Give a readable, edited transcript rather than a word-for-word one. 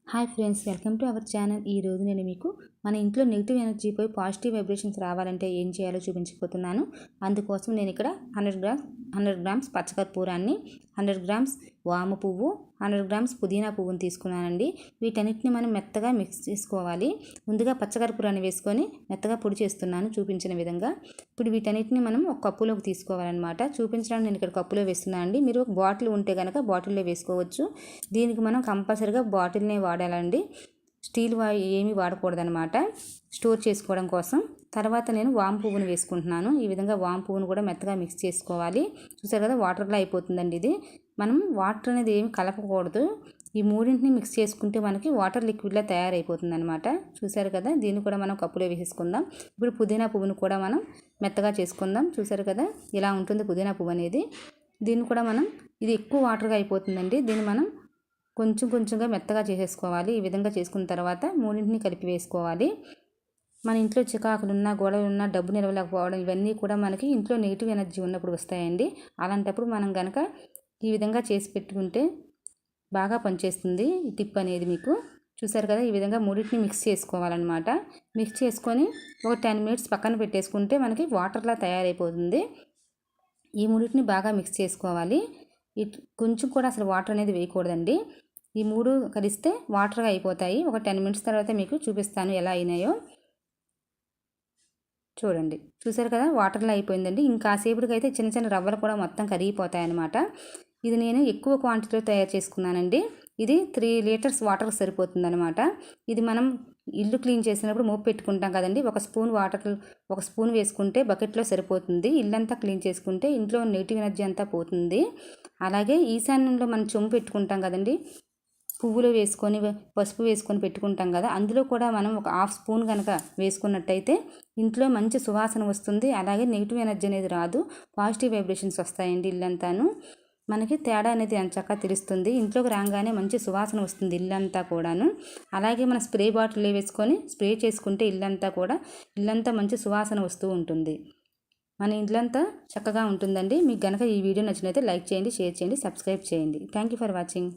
Hi friends, welcome to our channel. ఈరోజు నేను మీకు మన ఇంట్లో నెగిటివ్ ఎనర్జీ పోయి పాజిటివ్ వైబ్రేషన్స్ రావాలంటే ఏం చేయాలో చూపించబోతున్నాను. అందుకోసం నేను ఇక్కడ 100 గ్రామ్స్ పచ్చకర్పూరాన్ని, 100 గ్రామ్స్ వాము పువ్వు, 100 గ్రామ్స్ పుదీనా పువ్వుని తీసుకున్నానండి. వీటన్నిటిని మనం మెత్తగా మిక్స్ చేసుకోవాలి. ముందుగా పచ్చకర్పూరాన్ని వేసుకొని మెత్తగా పొడి చేస్తున్నాను చూపించిన విధంగా. ఇప్పుడు వీటన్నిటిని మనం ఒక కప్పులోకి తీసుకోవాలన్నమాట. చూపించడానికి నేను ఇక్కడ కప్పులో వేస్తున్నాను అండి. మీరు ఒక బాటిల్ ఉంటే కనుక బాటిల్లో వేసుకోవచ్చు. దీనికి మనం కంపల్సరీగా బాటిల్నే వాడాలండి. స్టీల్ ఏమీ వాడకూడదనమాట స్టోర్ చేసుకోవడం కోసం. తర్వాత నేను వాము పువ్వును వేసుకుంటున్నాను. ఈ విధంగా వాము పువ్వును కూడా మెత్తగా మిక్స్ చేసుకోవాలి. చూసారు కదా, వాటర్లో అయిపోతుందండి ఇది. మనం వాటర్ అనేది ఏమి కలపకూడదు. ఈ మూడింటిని మిక్స్ చేసుకుంటే మనకి వాటర్ లిక్విడ్లా తయారైపోతుంది అనమాట. చూసారు కదా, దీన్ని కూడా మనం కప్పులో వేసేసుకుందాం. ఇప్పుడు పుదీనా పువ్వును కూడా మనం మెత్తగా చేసుకుందాం. చూసారు కదా, ఇలా ఉంటుంది పుదీనా పువ్వు అనేది. దీన్ని కూడా మనం, ఇది ఎక్కువ వాటర్గా అయిపోతుందండి. దీన్ని మనం కొంచెంగా మెత్తగా చేసేసుకోవాలి. ఈ విధంగా చేసుకున్న తర్వాత మూడింటిని కలిపి వేసుకోవాలి. మన ఇంట్లో చికాకులున్నా, గొడవలున్నా, డబ్బు నిలవలేకపోవడం, ఇవన్నీ కూడా మనకి ఇంట్లో నెగిటివ్ ఎనర్జీ ఉన్నప్పుడు వస్తాయండి. అలాంటప్పుడు మనం కనుక ఈ విధంగా చేసి పెట్టుకుంటే బాగా పనిచేస్తుంది ఈ టిప్ అనేది మీకు. చూసారు కదా, ఈ విధంగా మూడింటిని మిక్స్ చేసుకోవాలన్నమాట. మిక్స్ చేసుకొని ఒక 10 మినిట్స్ పక్కన పెట్టేసుకుంటే మనకి వాటర్లా తయారైపోతుంది. ఈ మూడింటిని బాగా మిక్స్ చేసుకోవాలి. కొంచెం కూడా అసలు వాటర్ అనేది వేయకూడదండి. ఈ మూడు కలిస్తే వాటర్గా అయిపోతాయి. ఒక 10 మినిట్స్ తర్వాత మీకు చూపిస్తాను ఎలా అయినాయో. చూడండి, చూసారు కదా, వాటర్లో అయిపోయిందండి. ఇంకాసేపటికి అయితే చిన్న చిన్న రవ్వలు కూడా మొత్తం కరిగిపోతాయి అన్నమాట. ఇది నేను ఎక్కువ క్వాంటిటీలో తయారు చేసుకున్నానండి. ఇది 3 లీటర్స్ వాటర్ సరిపోతుంది అనమాట. ఇది మనం ఇల్లు క్లీన్ చేసినప్పుడు మోపు పెట్టుకుంటాం కదండి. ఒక స్పూన్ వేసుకుంటే బకెట్లో సరిపోతుంది. ఇల్లంతా క్లీన్ చేసుకుంటే ఇంట్లో నెగిటివ్ ఎనర్జీ అంతా పోతుంది. అలాగే ఈశాన్యంలో మనం చెంబు పెట్టుకుంటాం కదండి, పువ్వులు వేసుకొని పసుపు వేసుకొని పెట్టుకుంటాం కదా, అందులో కూడా మనం ఒక 1/2 స్పూన్ కనుక వేసుకున్నట్టయితే ఇంట్లో మంచి సువాసన వస్తుంది. అలాగే నెగిటివ్ ఎనర్జీ అనేది రాదు, పాజిటివ్ వైబ్రేషన్స్ వస్తాయండి. ఇల్లంతాను మనకి తేడా అనేది చక్కగా తెలుస్తుంది. ఇంట్లోకి రాగానే మంచి సువాసన వస్తుంది ఇల్లంతా కూడాను. అలాగే మన స్ప్రే బాటిల్ వేసుకొని స్ప్రే చేసుకుంటే ఇల్లంతా మంచి సువాసన వస్తూ ఉంటుంది. మన ఇల్లంతా చక్కగా ఉంటుందండి. మీకు కనుక ఈ వీడియో నచ్చినైతే లైక్ చేయండి, షేర్ చేయండి, సబ్స్క్రైబ్ చేయండి. Thank you for watching.